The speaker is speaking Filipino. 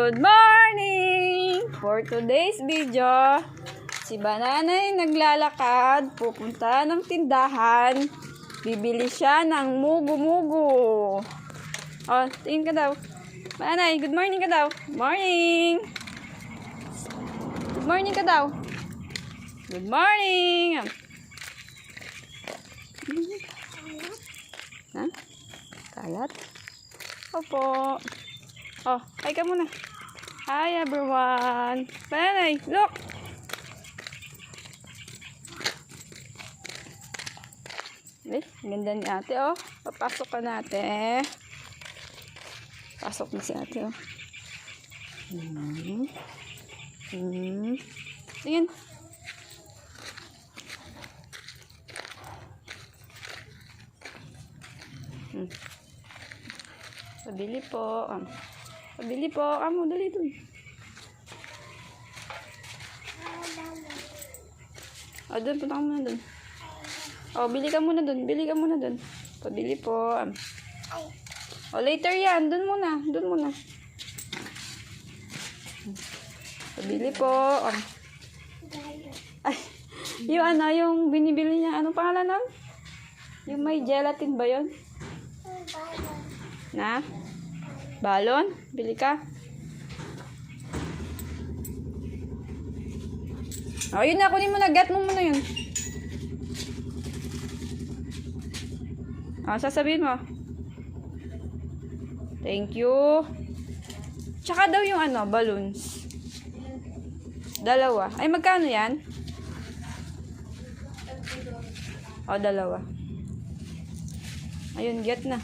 Good morning! For today's video, si Banana ay naglalakad, pupunta ng tindahan, bibili siya ng mugu-mugu. Oh, tingin ka daw. Banana, good morning ka daw. Morning! Good morning ka daw. Good morning! Ha? Kalat? Opo. Oh, hi ka muna. Hi everyone. Banana, look! Eh, ganda ni ate, oh. Papasok ka na, ate. Pasok na si ate, oh. Tingin. Pabili po. Pabili po. Amo, dali dun. O, dun. Punta ka muna dun. O, bili ka muna dun. Bili ka muna dun. Pabili po. O, later yan. Dun muna. Dun muna. Pabili po. Ay, yung ano, yung binibili niya. Anong pangalan nun? Yung may gelatin ba yun? Na? Balon? Bili ka? O, yun na. Kunin mo na. Get mo muna yun. O, sasabihin mo. Thank you. Tsaka daw yung ano, balloons. Dalawa. Ay, magkano yan? O, dalawa. Ayun, get na.